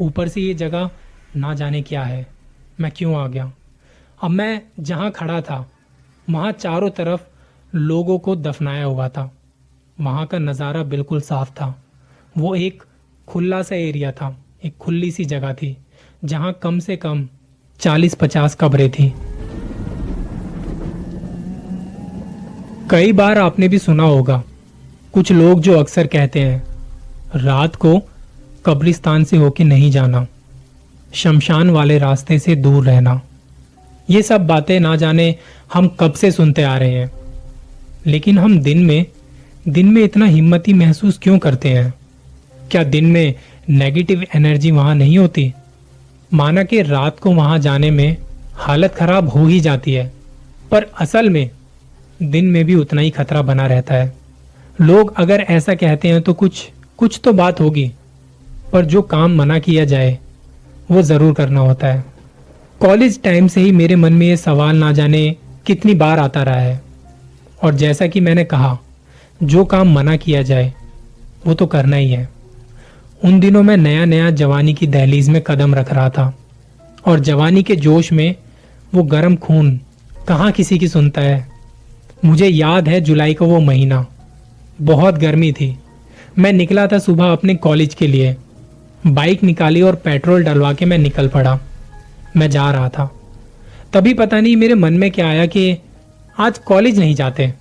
ऊपर से ये जगह ना जाने क्या है, मैं क्यों आ गया। अब मैं जहाँ खड़ा था वहाँ चारों तरफ लोगों को दफनाया हुआ था। वहाँ का नज़ारा बिल्कुल साफ था। वो एक खुला सा एरिया था, एक खुली सी जगह थी जहाँ कम से कम 40-50 कब्रें थी। कई बार आपने भी सुना होगा कुछ लोग जो अक्सर कहते हैं रात को कब्रिस्तान से होके नहीं जाना, शमशान वाले रास्ते से दूर रहना। ये सब बातें ना जाने हम कब से सुनते आ रहे हैं, लेकिन हम दिन में इतना हिम्मती महसूस क्यों करते हैं? क्या दिन में नेगेटिव एनर्जी वहां नहीं होती? माना कि रात को वहां जाने में हालत खराब हो ही जाती है, पर असल में दिन में भी उतना ही खतरा बना रहता है। लोग अगर ऐसा कहते हैं तो कुछ तो बात होगी, पर जो काम मना किया जाए वो जरूर करना होता है। कॉलेज टाइम से ही मेरे मन में ये सवाल ना जाने कितनी बार आता रहा है, और जैसा कि मैंने कहा, जो काम मना किया जाए वो तो करना ही है। उन दिनों मैं नया नया जवानी की दहलीज में कदम रख रहा था, और जवानी के जोश में वो गर्म खून कहाँ किसी की सुनता है। मुझे याद है जुलाई का वो महीना, बहुत गर्मी थी। मैं निकला था सुबह अपने कॉलेज के लिए। बाइक निकाली और पेट्रोल डलवा के मैं निकल पड़ा। मैं जा रहा था, तभी पता नहीं मेरे मन में क्या आया कि आज कॉलेज नहीं जाते।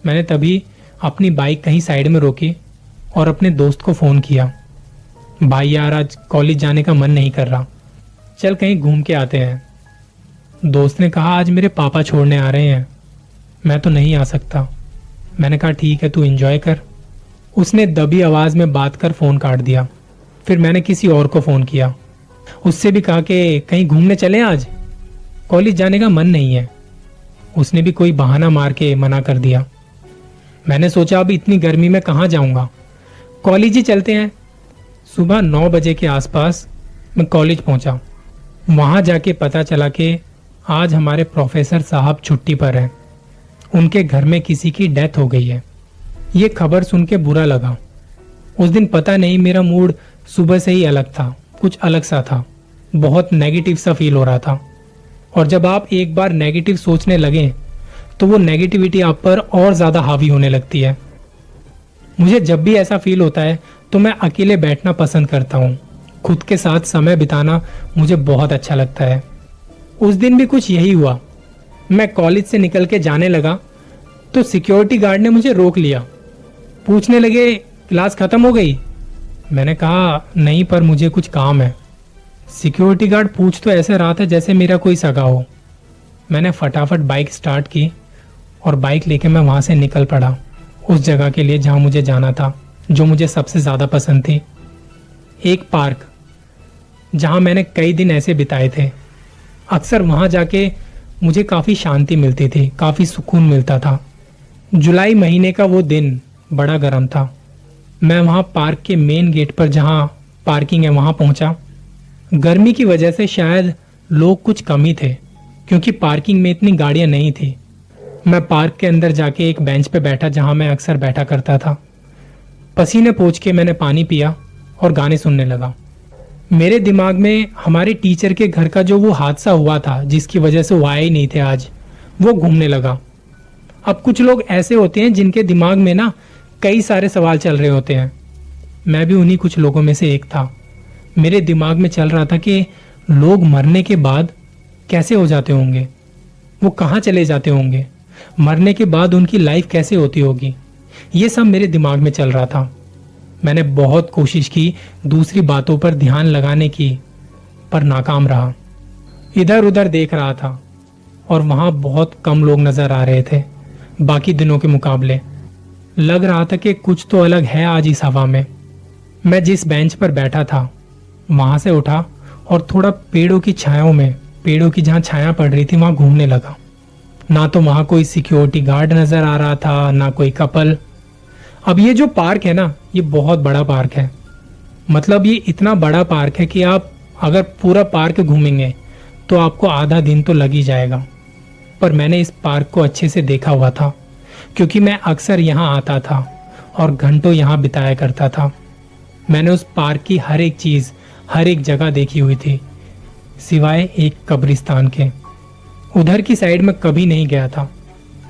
मैंने तभी अपनी बाइक कहीं साइड में रोकी और अपने दोस्त को फ़ोन किया, भाई यार आज कॉलेज जाने का मन नहीं कर रहा, चल कहीं घूम के आते हैं। दोस्त ने कहा आज मेरे पापा छोड़ने आ रहे हैं, मैं तो नहीं आ सकता। मैंने कहा ठीक है, तू एंजॉय कर। उसने दबी आवाज़ में बात कर फ़ोन काट दिया। फिर मैंने किसी और को फ़ोन किया, उससे भी कहा कि कहीं घूमने चले, आज कॉलेज जाने का मन नहीं है। उसने भी कोई बहाना मार के मना कर दिया। मैंने सोचा अब इतनी गर्मी में कहाँ जाऊँगा, कॉलेज ही चलते हैं। सुबह 9 बजे के आसपास मैं कॉलेज पहुँचा। वहाँ जाके पता चला कि आज हमारे प्रोफेसर साहब छुट्टी पर हैं। उनके घर में किसी की डेथ हो गई है। ये खबर सुन के बुरा लगा। उस दिन पता नहीं मेरा मूड सुबह से ही अलग था, कुछ अलग सा था, बहुत नेगेटिव सा फील हो रहा था। और जब आप एक बार नेगेटिव सोचने लगे तो वो नेगेटिविटी आप पर और ज़्यादा हावी होने लगती है। मुझे जब भी ऐसा फील होता है तो मैं अकेले बैठना पसंद करता हूँ। खुद के साथ समय बिताना मुझे बहुत अच्छा लगता है। उस दिन भी कुछ यही हुआ। मैं कॉलेज से निकल के जाने लगा तो सिक्योरिटी गार्ड ने मुझे रोक लिया। पूछने लगे क्लास खत्म हो गई? मैंने कहा नहीं, पर मुझे कुछ काम है। सिक्योरिटी गार्ड पूछ तो ऐसे रहा था जैसे मेरा कोई सगा हो। मैंने फटाफट बाइक स्टार्ट की और बाइक लेके मैं वहाँ से निकल पड़ा उस जगह के लिए जहाँ मुझे जाना था, जो मुझे सबसे ज़्यादा पसंद थी। एक पार्क जहाँ मैंने कई दिन ऐसे बिताए थे। अक्सर वहाँ जाके मुझे काफ़ी शांति मिलती थी, काफ़ी सुकून मिलता था। जुलाई महीने का वो दिन बड़ा गर्म था। मैं वहाँ पार्क के मेन गेट पर जहाँ पार्किंग है वहाँ पहुँचा। गर्मी की वजह से शायद लोग कुछ कम ही थे, क्योंकि पार्किंग में इतनी गाड़ियाँ नहीं थी। मैं पार्क के अंदर जाके एक बेंच पे बैठा जहाँ मैं अक्सर बैठा करता था। पसीने पोंछ के मैंने पानी पिया और गाने सुनने लगा। मेरे दिमाग में हमारे टीचर के घर का जो वो हादसा हुआ था, जिसकी वजह से वो आए ही नहीं थे आज, वो घूमने लगा। अब कुछ लोग ऐसे होते हैं जिनके दिमाग में ना कई सारे सवाल चल रहे होते हैं। मैं भी उन्हीं कुछ लोगों में से एक था। मेरे दिमाग में चल रहा था कि लोग मरने के बाद कैसे हो जाते होंगे, वो कहाँ चले जाते होंगे, मरने के बाद उनकी लाइफ कैसे होती होगी। ये सब मेरे दिमाग में चल रहा था। मैंने बहुत कोशिश की दूसरी बातों पर ध्यान लगाने की, पर नाकाम रहा। इधर उधर देख रहा था और वहाँ बहुत कम लोग नजर आ रहे थे बाकी दिनों के मुकाबले। लग रहा था कि कुछ तो अलग है आज इस हवा में। मैं जिस बेंच पर बैठा था वहां से उठा और थोड़ा पेड़ों की छायाओं में, पेड़ों की जहाँ छाया पड़ रही थी वहां घूमने लगा। ना तो वहां कोई सिक्योरिटी गार्ड नजर आ रहा था, ना कोई कपल। अब ये जो पार्क है ना, ये बहुत बड़ा पार्क है। मतलब ये इतना बड़ा पार्क है कि आप अगर पूरा पार्क घूमेंगे तो आपको आधा दिन तो लग ही जाएगा। पर मैंने इस पार्क को अच्छे से देखा हुआ था, क्योंकि मैं अक्सर यहाँ आता था और घंटों यहाँ बिताया करता था। मैंने उस पार्क की हर एक चीज़, हर एक जगह देखी हुई थी, सिवाय एक कब्रिस्तान के। उधर की साइड में कभी नहीं गया था,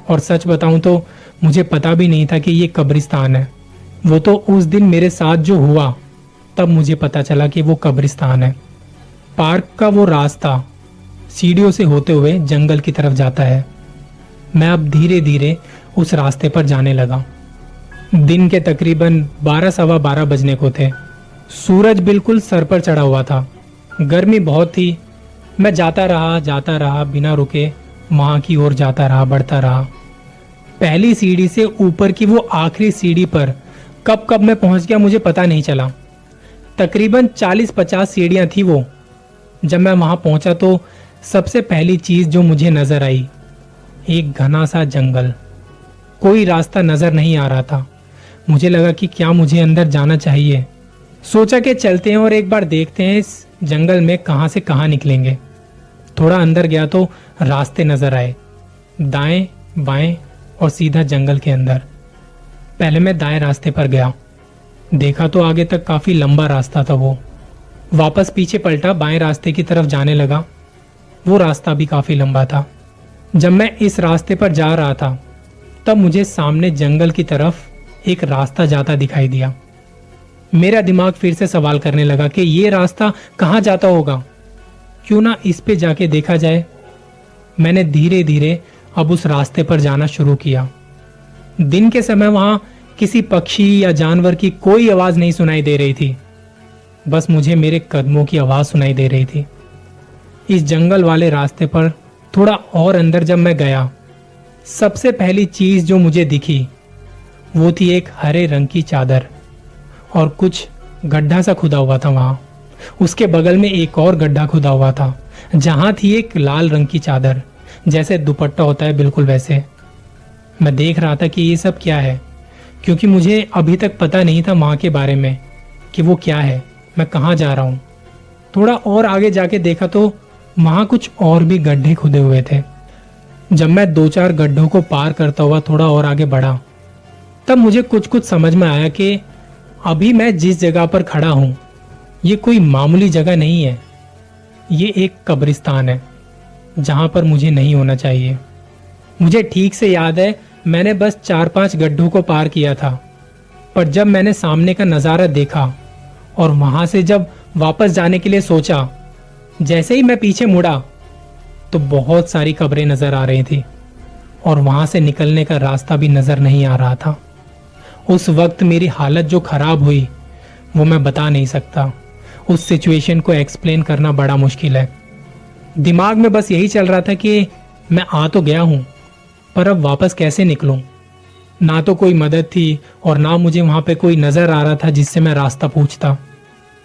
और सच बताऊं तो मुझे पता भी नहीं था कि ये कब्रिस्तान है। वो तो उस दिन मेरे साथ जो हुआ तब मुझे पता चला कि वो कब्रिस्तान है। पार्क का वो रास्ता सीढ़ियों से होते हुए जंगल की तरफ जाता है। मैं अब धीरे धीरे उस रास्ते पर जाने लगा। दिन के तकरीबन 12 सवा 12 बजने को थे। सूरज बिल्कुल सर पर चढ़ा हुआ था। गर्मी बहुत थी। मैं जाता रहा बिना रुके, वहां की ओर जाता रहा, बढ़ता रहा। पहली सीढ़ी से ऊपर की वो आखिरी सीढ़ी पर कब मैं पहुंच गया मुझे पता नहीं चला। तकरीबन 40-50 सीढ़ियां थी वो। जब मैं वहां पहुंचा तो सबसे पहली चीज जो मुझे नजर आई, एक घना सा जंगल। कोई रास्ता नजर नहीं आ रहा था। मुझे लगा कि क्या मुझे अंदर जाना चाहिए। सोचा कि चलते हैं और एक बार देखते हैं इस जंगल में कहां से कहां निकलेंगे। थोड़ा अंदर गया तो रास्ते नजर आए, दाएं बाएं और सीधा जंगल के अंदर। पहले मैं दाएं रास्ते पर गया, देखा तो आगे तक काफी लंबा रास्ता था वो। वापस पीछे पलटा, बाएं रास्ते की तरफ जाने लगा। वो रास्ता भी काफी लंबा था। जब मैं इस रास्ते पर जा रहा था तब मुझे सामने जंगल की तरफ एक रास्ता जाता दिखाई दिया। मेरा दिमाग फिर से सवाल करने लगा कि ये रास्ता कहाँ जाता होगा, क्यों ना इस पे जाके देखा जाए। मैंने धीरे धीरे अब उस रास्ते पर जाना शुरू किया। दिन के समय वहां किसी पक्षी या जानवर की कोई आवाज नहीं सुनाई दे रही थी, बस मुझे मेरे कदमों की आवाज सुनाई दे रही थी। इस जंगल वाले रास्ते पर थोड़ा और अंदर जब मैं गया, सबसे पहली चीज जो मुझे दिखी वो थी एक हरे रंग की चादर, और कुछ गड्ढा सा खुदा हुआ था वहां। उसके बगल में एक और गड्ढा खुदा हुआ था, जहां थी एक लाल रंग की चादर, जैसे दुपट्टा होता है बिल्कुल वैसे। मैं देख रहा था कि ये सब क्या है, क्योंकि मुझे अभी तक पता नहीं था वहां के बारे में कि वो क्या है, मैं कहाँ जा रहा हूँ। थोड़ा और आगे जाके देखा तो वहां कुछ और भी गड्ढे खुदे हुए थे। जब मैं 2-4 गड्ढों को पार करता हुआ थोड़ा और आगे बढ़ा, तब मुझे कुछ समझ में आया कि अभी मैं जिस जगह पर खड़ा हूं ये कोई मामूली जगह नहीं है। ये एक कब्रिस्तान है, जहां पर मुझे नहीं होना चाहिए। मुझे ठीक से याद है, मैंने बस 4-5 गड्ढों को पार किया था, पर जब मैंने सामने का नजारा देखा और वहां से जब वापस जाने के लिए सोचा, जैसे ही मैं पीछे मुड़ा तो बहुत सारी कब्रें नजर आ रही थी, और वहां से निकलने का रास्ता भी नजर नहीं आ रहा था। उस वक्त मेरी हालत जो खराब हुई वो मैं बता नहीं सकता। उस सिचुएशन को एक्सप्लेन करना बड़ा मुश्किल है। दिमाग में बस यही चल रहा था कि मैं आ तो गया हूं, पर अब वापस कैसे निकलूं। ना तो कोई मदद थी और ना मुझे वहां पे कोई नजर आ रहा था जिससे मैं रास्ता पूछता।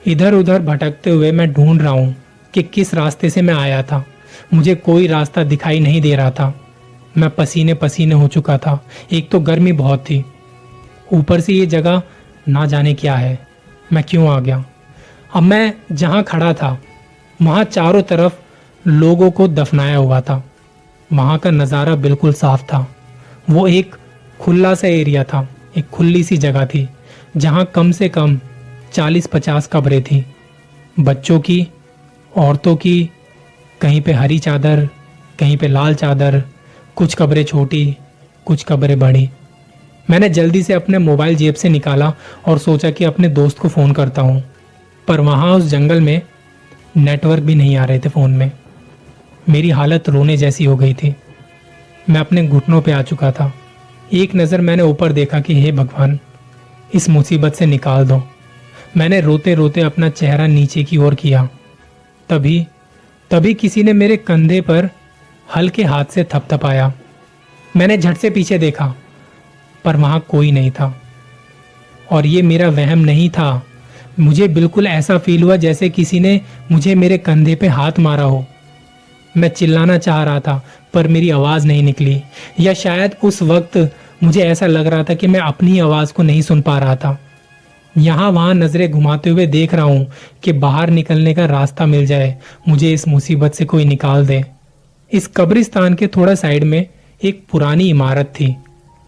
इधर उधर भटकते हुए मैं ढूंढ रहा हूं कि किस रास्ते से मैं आया था। मुझे कोई रास्ता दिखाई नहीं दे रहा था। मैं पसीने पसीने हो चुका था। एक तो गर्मी बहुत थी, ऊपर से ये जगह ना जाने क्या है, मैं क्यों आ गया। अब मैं जहां खड़ा था वहां चारों तरफ लोगों को दफनाया हुआ था। वहां का नज़ारा बिल्कुल साफ था। वो एक खुला सा एरिया था, एक खुली सी जगह थी जहां कम से कम 40-50 कब्रें थी। बच्चों की, औरतों की, कहीं पे हरी चादर, कहीं पे लाल चादर, कुछ कब्रें छोटी, कुछ कब्रें बड़ी। मैंने जल्दी से अपने मोबाइल जेब से निकाला और सोचा कि अपने दोस्त को फ़ोन करता हूँ, पर वहाँ उस जंगल में नेटवर्क भी नहीं आ रहे थे फ़ोन में। मेरी हालत रोने जैसी हो गई थी। मैं अपने घुटनों पे आ चुका था। एक नज़र मैंने ऊपर देखा कि हे भगवान, इस मुसीबत से निकाल दो। मैंने रोते रोते अपना चेहरा नीचे की ओर किया। तभी किसी ने मेरे कंधे पर हल्के हाथ से थपथपाया। मैंने झट से पीछे देखा, पर वहां कोई नहीं था। और ये मेरा वहम नहीं था। मुझे बिल्कुल ऐसा फील हुआ जैसे किसी ने मुझे मेरे कंधे पे हाथ मारा हो। मैं चिल्लाना चाह रहा था, पर मेरी आवाज नहीं निकली, या शायद उस वक्त मुझे ऐसा लग रहा था कि मैं अपनी आवाज को नहीं सुन पा रहा था। यहाँ वहां नजरें घुमाते हुए देख रहा हूं कि बाहर निकलने का रास्ता मिल जाए, मुझे इस मुसीबत से कोई निकाल दे। इस कब्रिस्तान के थोड़ा साइड में एक पुरानी इमारत थी,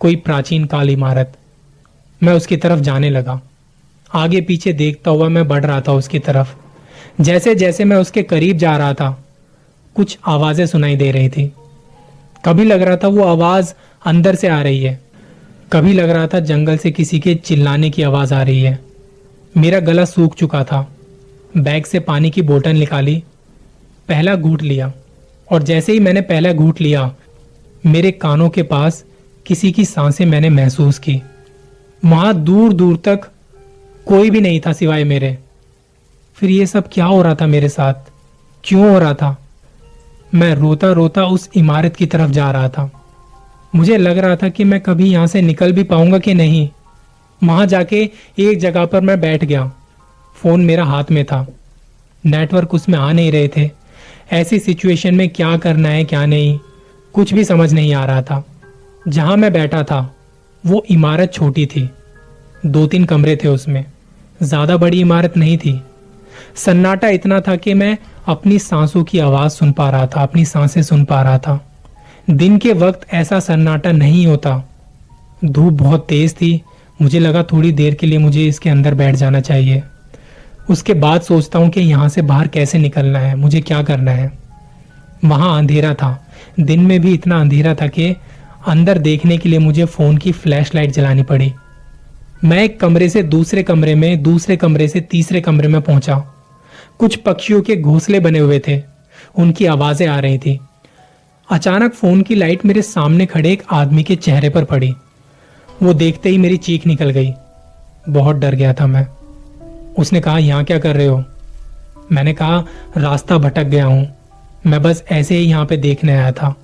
कोई प्राचीन काल इमारत। मैं उसकी तरफ जाने लगा। आगे पीछे देखता हुआ मैं बढ़ रहा था उसकी तरफ। जैसे जैसे मैं उसके करीब जा रहा था कुछ आवाजें सुनाई दे रही थी। कभी लग रहा था वो आवाज अंदर से आ रही है, कभी लग रहा था जंगल से किसी के चिल्लाने की आवाज आ रही है। मेरा गला सूख चुका था। बैग से पानी की बोतल निकाली, पहला घूंट लिया और जैसे ही मैंने पहला घूंट लिया मेरे कानों के पास किसी की सांसें मैंने महसूस की। वहां दूर दूर तक कोई भी नहीं था सिवाय मेरे। फिर ये सब क्या हो रहा था मेरे साथ, क्यों हो रहा था? मैं रोता रोता उस इमारत की तरफ जा रहा था। मुझे लग रहा था कि मैं कभी यहां से निकल भी पाऊंगा कि नहीं। वहां जाके एक जगह पर मैं बैठ गया। फोन मेरा हाथ में था, नेटवर्क उसमें आ नहीं रहे थे। ऐसी सिचुएशन में क्या करना है क्या नहीं कुछ भी समझ नहीं आ रहा था। जहां मैं बैठा था वो इमारत छोटी थी, 2-3 कमरे थे उसमें, ज्यादा बड़ी इमारत नहीं थी। सन्नाटा इतना था कि मैं अपनी सांसों की आवाज सुन पा रहा था, अपनी सांसें सुन पा रहा था। दिन के वक्त ऐसा सन्नाटा नहीं होता। धूप बहुत तेज थी। मुझे लगा थोड़ी देर के लिए मुझे इसके अंदर बैठ जाना चाहिए। उसके बाद सोचता हूं कि यहां से बाहर कैसे निकलना है, मुझे क्या करना है। वहां अंधेरा था, दिन में भी इतना अंधेरा था कि अंदर देखने के लिए मुझे फोन की फ्लैश लाइट जलानी पड़ी। मैं एक कमरे से दूसरे कमरे में, दूसरे कमरे से तीसरे कमरे में पहुंचा। कुछ पक्षियों के घोंसले बने हुए थे, उनकी आवाजें आ रही थी। अचानक फोन की लाइट मेरे सामने खड़े एक आदमी के चेहरे पर पड़ी। वो देखते ही मेरी चीख निकल गई। बहुत डर गया था मैं। उसने कहा, यहाँ क्या कर रहे हो? मैंने कहा, रास्ता भटक गया हूं, मैं बस ऐसे ही यहाँ पे देखने आया था।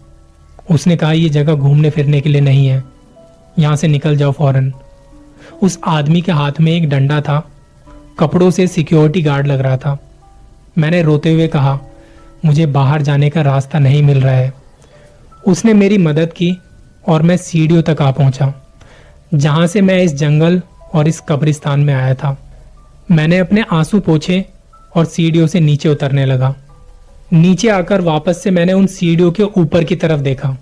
उसने कहा, ये जगह घूमने फिरने के लिए नहीं है, यहां से निकल जाओ फौरन। उस आदमी के हाथ में एक डंडा था, कपड़ों से सिक्योरिटी गार्ड लग रहा था। मैंने रोते हुए कहा, मुझे बाहर जाने का रास्ता नहीं मिल रहा है। उसने मेरी मदद की और मैं सीढ़ियों तक आ पहुंचा, जहां से मैं इस जंगल और इस कब्रिस्तान में आया था। मैंने अपने आंसू पोंछे और सीढ़ियों से नीचे उतरने लगा। नीचे आकर वापस से मैंने उन सीढ़ियों के ऊपर की तरफ देखा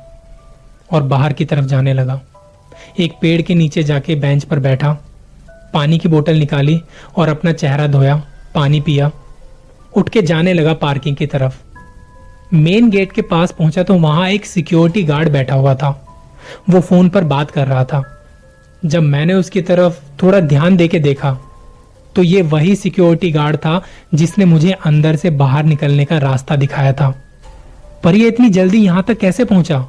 और बाहर की तरफ जाने लगा। एक पेड़ के नीचे जाके बेंच पर बैठा, पानी की बोतल निकाली और अपना चेहरा धोया, पानी पिया, उठ के जाने लगा पार्किंग की तरफ। मेन गेट के पास पहुंचा तो वहां एक सिक्योरिटी गार्ड बैठा हुआ था। वो फोन पर बात कर रहा था। जब मैंने उसकी तरफ थोड़ा ध्यान देके देखा तो ये वही सिक्योरिटी गार्ड था जिसने मुझे अंदर से बाहर निकलने का रास्ता दिखाया था। पर ये इतनी जल्दी यहां तक कैसे पहुंचा?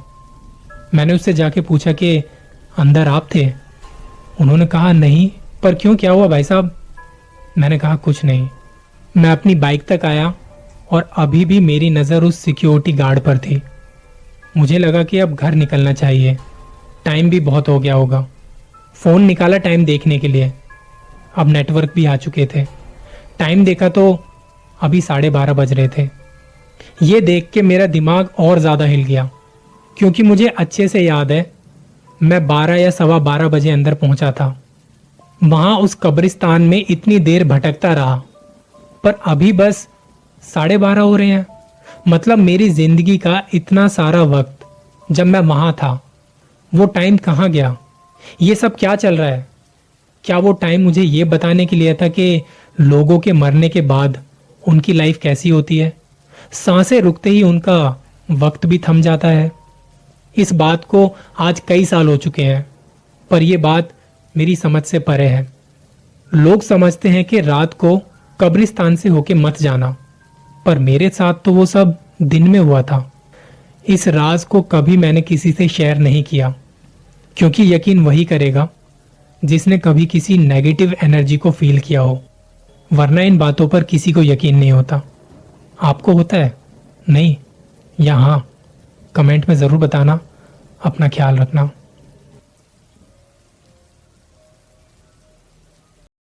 मैंने उससे जाके पूछा कि अंदर आप थे? उन्होंने कहा, नहीं। पर क्यों, क्या हुआ भाई साहब? मैंने कहा, कुछ नहीं। मैं अपनी बाइक तक आया और अभी भी मेरी नज़र उस सिक्योरिटी गार्ड पर थी। मुझे लगा कि अब घर निकलना चाहिए, टाइम भी बहुत हो गया होगा। फ़ोन निकाला टाइम देखने के लिए, अब नेटवर्क भी आ चुके थे। टाइम देखा तो अभी 12:30 बज रहे थे। ये देख के मेरा दिमाग और ज़्यादा हिल गया, क्योंकि मुझे अच्छे से याद है मैं 12 या 12:15 बजे अंदर पहुंचा था। वहां उस कब्रिस्तान में इतनी देर भटकता रहा, पर अभी बस 12:30 हो रहे हैं। मतलब मेरी जिंदगी का इतना सारा वक्त जब मैं वहां था, वो टाइम कहाँ गया? ये सब क्या चल रहा है? क्या वो टाइम मुझे ये बताने के लिए था कि लोगों के मरने के बाद उनकी लाइफ कैसी होती है? सांसें रुकते ही उनका वक्त भी थम जाता है। इस बात को आज कई साल हो चुके हैं, पर यह बात मेरी समझ से परे है। लोग समझते हैं कि रात को कब्रिस्तान से होके मत जाना, पर मेरे साथ तो वो सब दिन में हुआ था। इस राज को कभी मैंने किसी से शेयर नहीं किया, क्योंकि यकीन वही करेगा जिसने कभी किसी नेगेटिव एनर्जी को फील किया हो, वरना इन बातों पर किसी को यकीन नहीं होता। आपको होता है? नहीं? या हाँ? कमेंट में ज़रूर बताना। अपना ख्याल रखना।